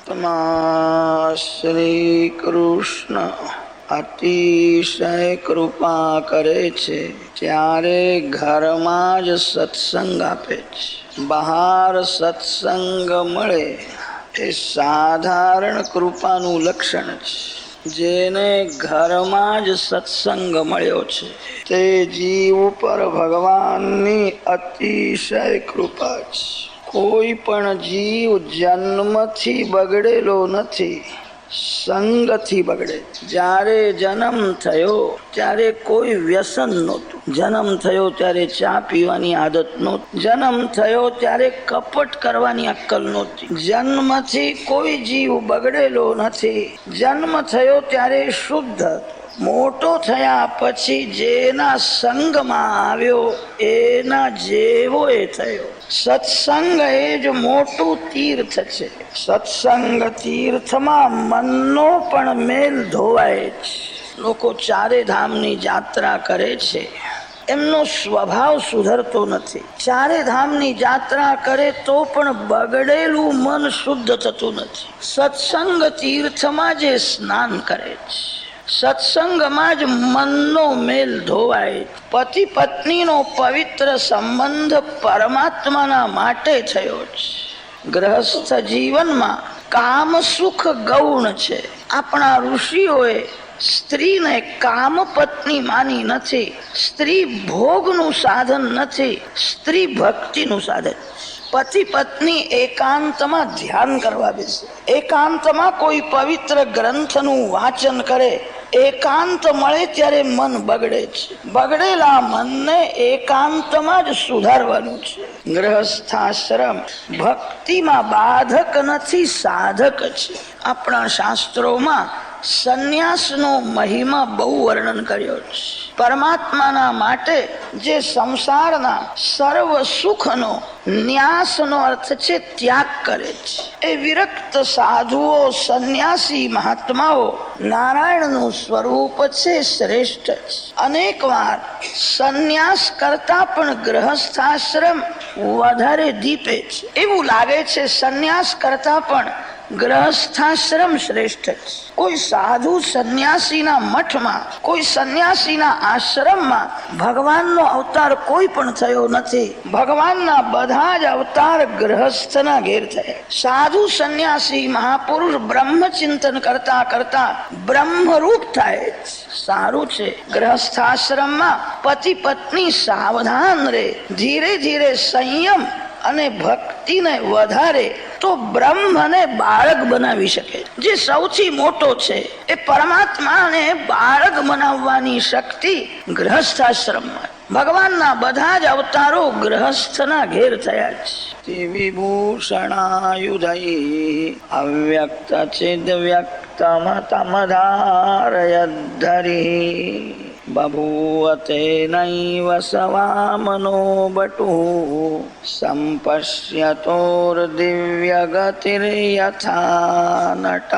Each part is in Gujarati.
પરમાત્મા શ્રી કૃષ્ણ અતિશય કૃપા કરે છે ત્યારે ઘરમાં જ સત્સંગ આપે છે. બહાર સત્સંગ મળે એ સાધારણ કૃપાનું લક્ષણ છે. જેને ઘરમાં જ સત્સંગ મળ્યો છે તે જીવ ઉપર ભગવાનની અતિશય કૃપા છે. કોઈ પણ જીવ જન્મથી બગડેલો નથી, સંગથી બગડે. જ્યારે જન્મ થયો ત્યારે કોઈ વ્યસન નહોતું. જન્મ થયો ત્યારે ચા પીવાની આદત નહોતી. જન્મ થયો ત્યારે કપટ કરવાની અક્કલ નહોતી. જન્મથી કોઈ જીવ બગડેલો નથી. જન્મ થયો ત્યારે શુદ્ધ હતો. મોટો થયા પછી જેના સંગમાં આવ્યો એના જેવો એ થયો. સત્સંગ એ જ મોટું તીર્થ છે. સત્સંગ તીર્થમાં મનનો પણ મેલ ધોવાય છે. લોકો ચારે ધામની યાત્રા કરે છે, એમનો સ્વભાવ સુધરતો નથી. ચારે ધામની યાત્રા કરે તો પણ બગડેલું મન શુદ્ધ થતું નથી. સત્સંગ તીર્થમાં જે સ્નાન કરે છે, સત્સંગમાં જ મનનો મેલ ધોવાય. પતિ પત્નીનો પવિત્ર સંબંધ પરમાત્માના માટે થયો છે. ગ્રહસ્થ જીવનમાં કામ સુખ ગૌણ છે. આપણા ઋષિઓએ સ્ત્રીને કામ પત્ની માની નથી. સ્ત્રી ભોગનું સાધન નથી, સ્ત્રી ભક્તિનું સાધન. પતિ પત્ની એકાંતમાં ધ્યાન કરવા બેસે, એકાંતમાં કોઈ પવિત્ર ગ્રંથનું વાંચન કરે. એકાંત મળે ત્યારે મન બગડે છે. બગડેલા મનને એકાંતમાં જ સુધારવાનું છે. ગ્રહસ્થાશ્રમ ભક્તિમાં બાધક નથી, સાધક છે. આપણા શાસ્ત્રોમાં સંન્યાસનો મહિમા બહુ વર્ણન કર્યો છે. પરમાત્માના માટે જે સંસારના સર્વ સુખનો ન્યાસનો અર્થ છે ત્યાગ કરે છે. એ વિરક્ત સાધુઓ, સંન્યાસી મહાત્માઓ નારાયણનું સ્વરૂપ છે, શ્રેષ્ઠ છે. અનેક વાર સંન્યાસ કરતા પણ ગ્રહસ્થાશ્રમ વધારે દીપે છે. એવું લાગે છે સંન્યાસ કરતા પણ ગ્રહસ્થાશ્રમ શ્રેષ્ઠ છે. કોઈ સાધુ સંન્યાસીના મઠમાં, કોઈ સંન્યાસીના આશ્રમમાં ભગવાનનો અવતાર કોઈ પણ થયો નથી. ભગવાનના બધા જ અવતાર ગ્રહસ્થના ઘેર થયા. સાધુ સંન્યાસી મહાપુરુષ બ્રહ્મચિંતન કરતા કરતા બ્રહ્મરૂપ થાય. સારું છે. ગ્રહસ્થાશ્રમમાં પતિ પત્ની સાવધાન રહે, ધીરે ધીરે સંયમ અને ભક્તિને વધારે તો બ્રહ્મને બાળક બનાવી શકે. જે સૌથી મોટો છે એ પરમાત્માને બાળક બનાવવાની શક્તિ ગ્રહસ્થાશ્રમમાં. ભગવાનના બધા જ અવતારો ગ્રહસ્થના ઘેર થયા છે. વિભૂષણાયુધૈ અવ્યક્ત ચિદ વ્યક્તમ તમધારયદ્ધરી બભૂવતે નૈવ સવામનો બટુઃ સંપશ્યતોર્દિવ્ય ગતિર્યથા નટઃ.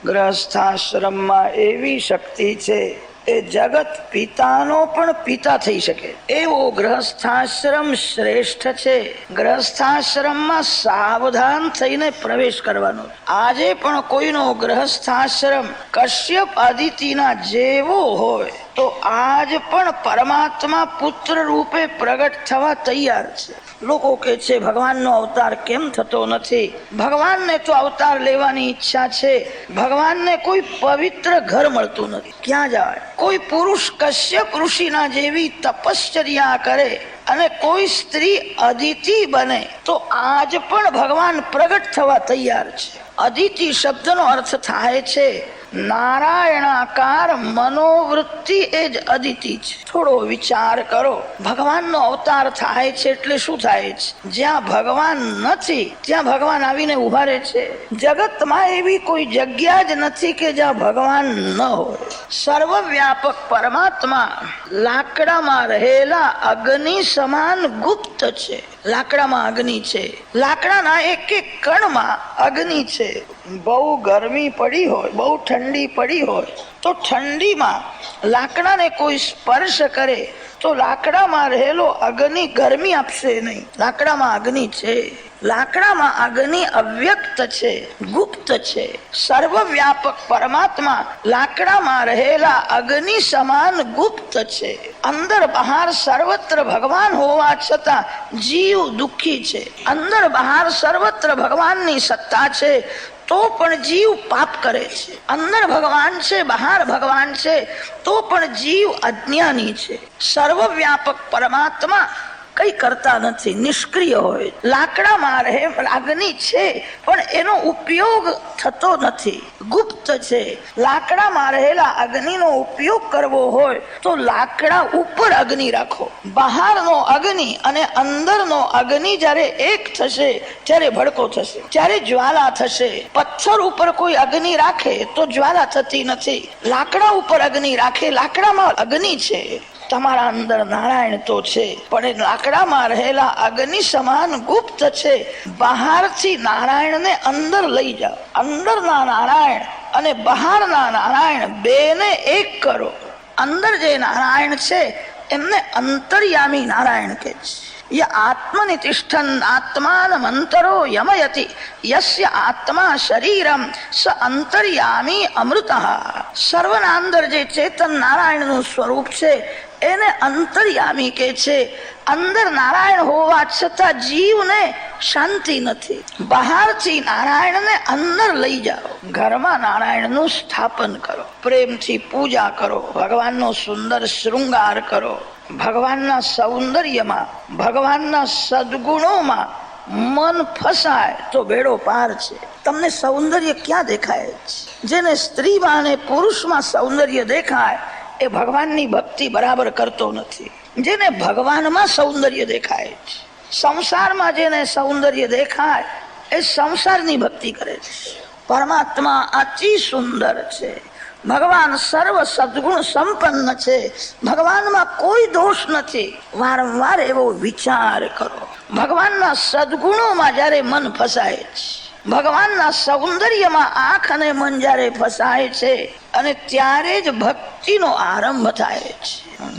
ગ્રહસ્થાશ્રમમાં એવી શક્તિ છે એ જગત પિતાનો પણ પિતા થઈ શકે. એવો ગ્રહસ્થાશ્રમ શ્રેષ્ઠ છે. ગ્રહસ્થાશ્રમમાં સાવધાન થઈને પ્રવેશ કરવાનો. આજે પણ કોઈનો ગ્રહસ્થાશ્રમ કશ્યપ આદિત્યના જેવો હોય તો આજ પણ પરમાત્મા પુત્ર રૂપે પ્રગટ થવા તૈયાર છે. લોકો કે છે ભગવાનનો અવતાર કેમ થતો નથી? ભગવાનને તો અવતાર લેવાની ઈચ્છા છે. ભગવાનને કોઈ પવિત્ર ઘર મળતું નથી. ક્યાં જાય? કોઈ પુરુષ કશ્યપ ઋષિના જેવી તપશ્ચર્યા કરે અને કોઈ સ્ત્રી અદિતિ બને તો આજ પણ ભગવાન પ્રગટ થવા તૈયાર છે. અદિતિ શબ્દનો અર્થ થાય છે નારાયણાકાર મનોવૃત્તિ. એ જ અદિતિ છે. થોડો વિચાર કરો. ભગવાનનો અવતાર થાય છે એટલે શું થાય છે? જ્યાં ભગવાન નથી ત્યાં ભગવાન આવીને ઉભા રહે છે. જગતમાં એવી કોઈ જગ્યા જ નથી કે જ્યાં ભગવાન ન હોય. સર્વવ્યાપક પરમાત્મા લાકડામાં રહેલા અગ્નિ સમાન ગુપ્ત છે. લાકડામાં અગ્નિ છે. લાકડાના એક એક કણમાં અગ્નિ છે. બહુ ગરમી પડી હોય, બહુ ઠંડી પડી હોય તો ઠંડીમાં લાકડાને કોઈ સ્પર્શ કરે તો લાકડામાં રહેલો અગ્નિ ગરમી આપશે નહીં. લાકડામાં અગ્નિ છે. લાકડામાં અગ્નિ અવ્યક્ત છે, ગુપ્ત છે. સર્વવ્યાપક પરમાત્મા લાકડામાં રહેલા અગ્નિ સમાન ગુપ્ત છે. અંદર બહાર સર્વત્ર ભગવાન હોવા છતાં જીવ દુઃખી છે. અંદર બહાર સર્વત્ર ભગવાનની સત્તા છે તો પણ જીવ પાપ કરે છે. અંદર ભગવાન છે, બહાર ભગવાન છે તો પણ જીવ અજ્ઞાની છે. સર્વવ્યાપક પરમાત્મા કઈ કરતા નથી, નિષ્ક્રિય હોય. લાકડામાં રહે અગ્નિ છે પણ એનો ઉપયોગ થતો નથી, ગુપ્ત છે. લાકડામાં રહેલા અગ્નિનો ઉપયોગ કરવો હોય તો લાકડા ઉપર અગ્નિ રાખો. બહારનો અગ્નિ અને અંદરનો અગ્નિ જ્યારે એક થશે ત્યારે ભડકો થશે, ત્યારે જ્વાલા થશે. પથ્થર ઉપર કોઈ અગ્નિ રાખે તો જ્વાલા થતી નથી. લાકડા ઉપર અગ્નિ રાખે, લાકડામાં અગ્નિ છે. તમારા અંદર નારાયણ તો છે પણ લાકડામાં રહેલા અગ્નિ સમાન ગુપ્ત છે. બહારથી નારાયણને અંદર લઈ જાઓ. અંદરના નારાયણ અને બહારના નારાયણ બેને એક કરો. અંદર જે નારાયણ છે એમને અંતર્યામી નારાયણ કહે છે. ય આત્મનિ તિષ્ઠન આત્માનમંતરો યમયતિ યસ્ય આત્મા શરીરમ સ અંતર્યામી અમૃતઃ. સર્વના અંદર જે ચેતન નારાયણનું સ્વરૂપ છે એને અંતર્યામી કે છે. અંદર નારાયણ હોવા છતાં જીવને શાંતિ નથી. બહારથી નારાયણને અંદર લઈ જાઓ. ઘરમાં નારાયણનું સ્થાપન કરો, પ્રેમથી પૂજા કરો, ભગવાનનો સુંદર શૃંગાર કરો. ભગવાનના સૌંદર્યમાં, ભગવાનના સદગુણોમાં મન ફસાય તો બેડો પાર છે. તમને સૌંદર્ય ક્યાં દેખાય છે? જેને સ્ત્રીમાં અને પુરુષમાં સૌંદર્ય દેખાય એ ભગવાનની ભક્તિ બરાબર કરતો નથી. જેને ભગવાનમાં સૌંદર્ય દેખાય છે, સંસારમાં જેને સૌંદર્ય દેખાય એ સંસારની ભક્તિ કરે છે. પરમાત્મા અતિ સુંદર છે. ભગવાન સર્વ સદગુણ સંપન્ન છે. ભગવાનમાં કોઈ દોષ નથી. વારંવાર એવો વિચાર કરો. ભગવાનના સદગુણોમાં જ્યારે મન ફસાય છે, ભગવાનના સૌંદર્યમાં આંખ અને મન જ્યારે ફસાય છે અને ત્યારે જ ભક્તિનો આરંભ થાય છે.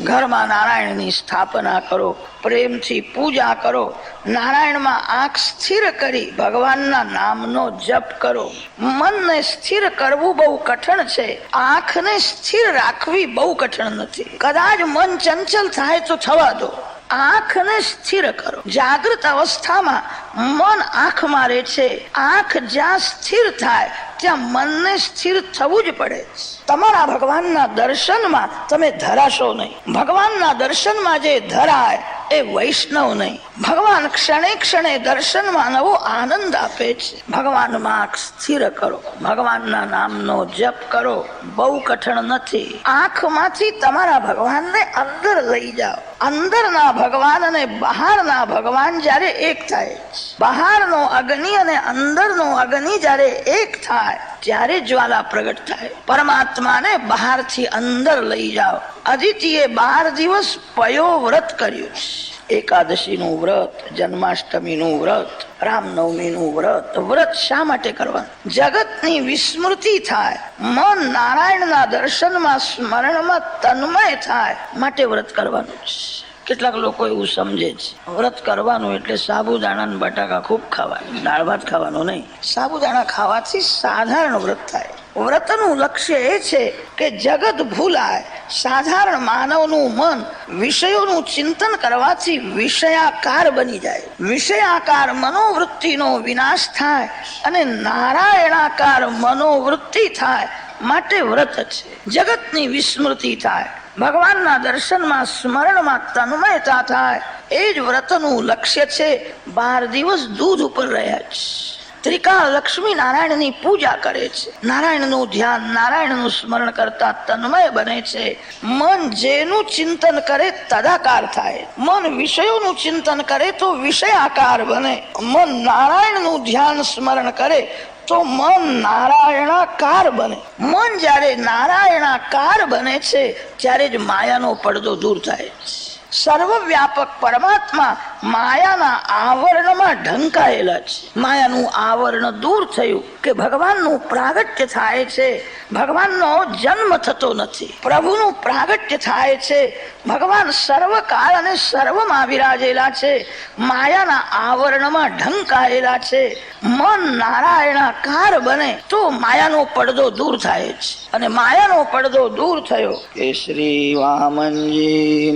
ઘરમાં નારાયણની સ્થાપના કરો, પ્રેમથી પૂજા કરો. નારાયણમાં આંખ સ્થિર કરી ભગવાનના નામનો જપ કરો. મનને સ્થિર કરવું બહુ કઠણ છે, આંખને સ્થિર રાખવી બહુ કઠણ નથી. કદાચ મન ચંચલ થાય તો થવા દો, આંખને સ્થિર કરો. જાગૃત અવસ્થામાં મન આંખમાં રહે છે. આંખ જ્યાં સ્થિર થાય ત્યાં મનને સ્થિર થવું જ પડે. તમારા ભગવાનના દર્શનમાં તમે ધરાશો નહીં. ભગવાનના દર્શનમાં જે ધરાય એ વૈષ્ણવ નહીં. ભગવાન ક્ષણે ક્ષણે દર્શનમાં નવો આનંદ આપે છે. ભગવાનમાં આંખ સ્થિર કરો, ભગવાનના નામનો જપ કરો. બહુ કઠણ નથી. આંખમાંથી તમારા ભગવાનને અંદર લઈ જાઓ. અંદરના ભગવાન અને બહારના ભગવાન જ્યારે એક થાય, બહારનો અગ્નિ અને અંદરનો અગ્નિ જ્યારે એક થાય ત્યારે જ્વાલા પ્રગટ થાય. પરમાત્માને બહારથી અંદર લઈ જાઓ. અદિતિએ 12 દિવસ પયો વ્રત કર્યું છે. એકાદશીનું વ્રત, જન્માષ્ટમીનું વ્રત, રામનવમીનું વ્રત. વ્રત શા માટે કરવાનું? જગતની વિસ્મૃતિ થાય, મન નારાયણના દર્શનમાં સ્મરણમાં તન્મય થાય માટે વ્રત કરવાનું છે. કેટલાક લોકો એવું સમજે છે વ્રત કરવાનું એટલે સાબુદાણા અને બટાકા ખૂબ ખાવાનું, દાળ ભાત ખાવાનું નહીં. સાબુદાણા ખાવાથી સાધારણ વ્રત થાય. વ્રતનું લક્ષ્ય એ છે કે જગત ભૂલાય. સાધારણ માનવનું મન વિષયોનું ચિંતન કરવાથી વિષયાકાર બની જાય. વિષયાકાર મનોવૃત્તિનો વિનાશ થાય અને નારાયણાકાર મનોવૃત્તિ થાય માટે વ્રત છે. જગતની વિસ્મૃતિ થાય, ભગવાનના દર્શનમાં સ્મરણમાં તન્મયતા થાય, એ જ વ્રતનું લક્ષ્ય છે. 12 દિવસ દૂધ ઉપર રહ્યા છે. ત્રિકાળ લક્ષ્મી નારાયણની પૂજા કરે છે. નારાયણનું ધ્યાન, નારાયણનું સ્મરણ કરતા તન્મય બને છે. મન જેનું ચિંતન કરે તદાકાર થાય. મન વિષયોનું ચિંતન કરે તો વિષયાકાર બને. મન નારાયણનું ધ્યાન સ્મરણ કરે તો મન નારાયણાકાર બને. મન જ્યારે નારાયણાકાર બને છે ત્યારે જ માયાનો પડદો દૂર થાય છે. સર્વવ્યાપક પરમાત્મા માયાના આવરણમાં ઢંકાયેલા છે. માયાનું આવરણ દૂર થયું કે ભગવાનનું પ્રાગટ્ય થાય છે. ભગવાનનો જન્મ થતો નથી, પ્રભુનું પ્રાગટ્ય થાય છે. ભગવાન સર્વકાળ અને સર્વમાં વિરાજેલા છે. માયાના આવરણમાં ઢંકાયેલા છે. મન નારાયણાકાર બને તો માયાનો પડદો દૂર થાય છે. અને માયાનો પડદો દૂર થયો કે શ્રી વામનજી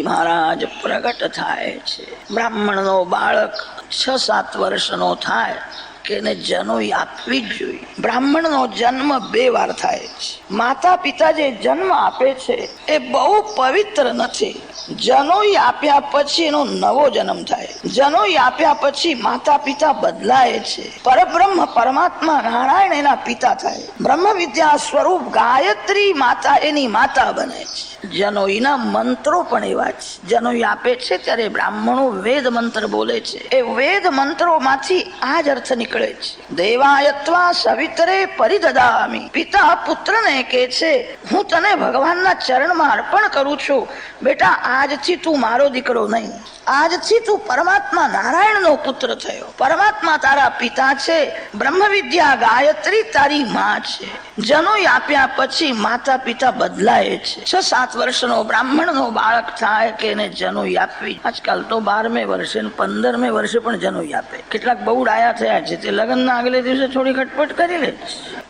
મહારાજ પ્રગટ થાય છે. બ્રાહ્મણનો બાળક 6-7 વર્ષનો થાય કે એને જનોઈ આપવી જ જોઈએ. બ્રાહ્મણનો જન્મ 2 વાર થાય છે. માતા પિતા જે જન્મ આપે છે એ બહુ પવિત્ર નથી. જનોઈ આપ્યા પછી એનો નવો જન્મ થાય. જનોઈ આપ્યા પછી માતા પિતા બદલાય છે. પરબ્રહ્મ પરમાત્મા નારાયણ એના પિતા થાય. બ્રહ્મ વિદ્યા સ્વરૂપ ગાયત્રી માતા એની માતા બને છે. જનોઈના મંત્રો પણ એવા છે. જનોઈ આપે છે ત્યારે બ્રાહ્મણો વેદ મંત્ર બોલે છે. એ વેદ મંત્રો માંથી આ જ અર્થ નીકળે છે. દેવાયત્વા સવિતરે પરિદદામિ. પિતા પુત્રને કહે છે હું તને ભગવાનના ચરણમાં અર્પણ કરું છું. બેટા આજથી તું મારો દીકરો નહીં, આજથી તું પરમાત્મા નારાયણનો પુત્ર થયો. પરમાત્મા તારા પિતા છે. બ્રહ્મ વિદ્યા ગાયત્રી તારી માં છે. જનોઈ આપ્યા પછી માતા પિતા બદલાય છે. 6-7 વર્ષનો બ્રાહ્મણનો બાળક થાય કે એને જનોઈ આપવી. આજકાલ તો 12મે વર્ષે 15મે વર્ષે પણ જનોઈ આપે. કેટલાક બહુ ડાયા થયા છે તે લગ્નના આગલે દિવસે થોડી ખટપટ કરી લે.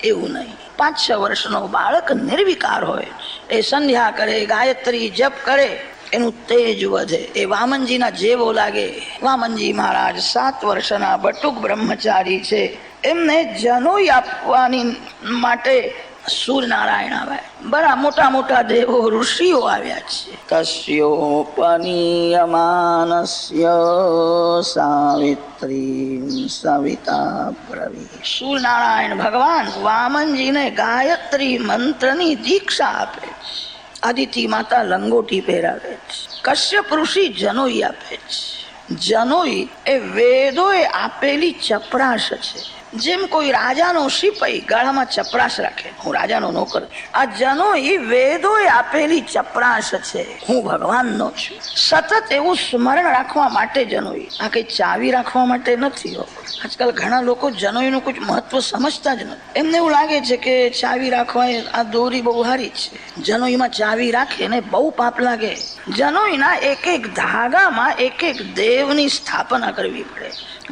એવું નહીં. 5-6 વર્ષનો બાળક નિર્વિકાર હોય છે. એ સંધ્યા કરે, ગાયત્રી જપ કરે, એનું તેજ વધે. એ વામનજીના જેવો લાગે. વામનજી મહારાજ 7 વર્ષના બટુક બ્રહ્મચારી છે. એમને જનોઈ આપવાની માટે સૂર્યનારાયણ આવ્યા. બરા મોટા મોટા દેવો ઋષિઓ આવ્યા છે. તસ્યોપનીયમાનસ્ય સાવિત્રી સવિતા બ્રવી. સૂર્યનારાયણ ભગવાન વામનજીને ગાયત્રી મંત્રની દીક્ષા આપે છે. આદિતિ માતા લંગોટી પહેરાવે છે. કશ્યપ ઋષિ જનોઈ આપે છે. જનોઈ એ વેદોએ આપેલી ચપરાશ છે. જેમ કોઈ રાજાનો સિપાઈ ગળામાં ચપરાશ રાખે, હું રાજાનો નોકર છું. આ જનોઈ વેદોએ આપેલી ચપરાશ છે. હું ભગવાનનો છું. સતત એવું સ્મરણ રાખવા માટે જનોઈ. આ કઈ ચાવી રાખવા માટે નથી. આજકાલ ઘણા લોકો જનોઈનું કોઈ મહત્વ સમજતા જ નથી. એમને એવું લાગે છે કે ચાવી રાખવા આ દોરી બહુ હારી છે. જનોઈમાં ચાવી રાખે ને બહુ પાપ લાગે. જનોઈના એક એક ધાગામાં એક એક દેવની સ્થાપના કરવી પડે.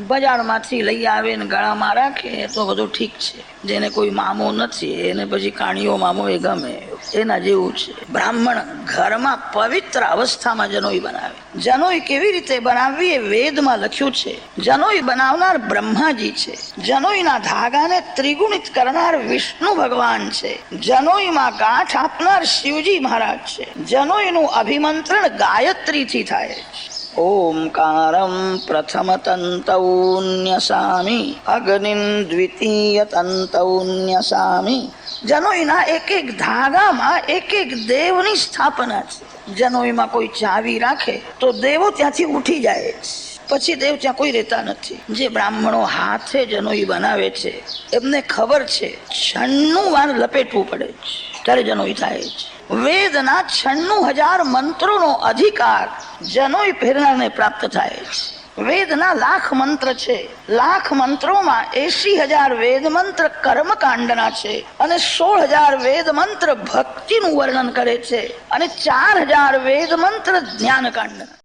બજારમાંથી લઈ આવે ને ગળામાં રાખે તો બધું ઠીક છે. જેને કોઈ મામો નથી એને પછી કાણીઓ મામો એ ગમે, એના જેવું છે. બ્રાહ્મણ ઘરમાં પવિત્ર અવસ્થામાં જનોઈ બનાવે. જનોઈ કેવી રીતે બનાવવી એ વેદમાં લખ્યું છે. જનોઈ બનાવનાર બ્રહ્માજી છે. જનોઈના ધાગાને ત્રિગુણિત કરનાર વિષ્ણુ ભગવાન છે. જનોઈમાં ગાંઠ આપનાર શિવજી મહારાજ છે. જનોઈનું અભિમંત્રણ ગાયત્રીથી થાય છે. ઓમકારમ પ્રથમ તંતૌન્યસામિ અગ્નિમ દ્વિતીય તંતૌન્યસામિ. જનોઈના એક એક ધાગામાં એક એક દેવની સ્થાપના છે. જનોઈમાં કોઈ ચાવી રાખે તો દેવો ત્યાંથી ઉઠી જાય છે. પછી દેવ ત્યાં કોઈ રહેતા નથી. જે બ્રાહ્મણો હાથે જનોઈ બનાવે છે એમને ખબર છે 96 વાર લપેટવું પડે છે ત્યારે જનોઈ થાય છે. વેદના 96,000 મંત્રોનો અધિકાર જનોઈ પહેરનારને પ્રાપ્ત થાય છે. વેદના 1,00,000 મંત્ર છે. 1,00,000 મંત્રોમાં 80,000 વેદ મંત્ર કર્મકાંડના છે અને 16,000 વેદ મંત્ર ભક્તિનું વર્ણન કરે છે અને 4,000 વેદ મંત્ર જ્ઞાનકાંડના.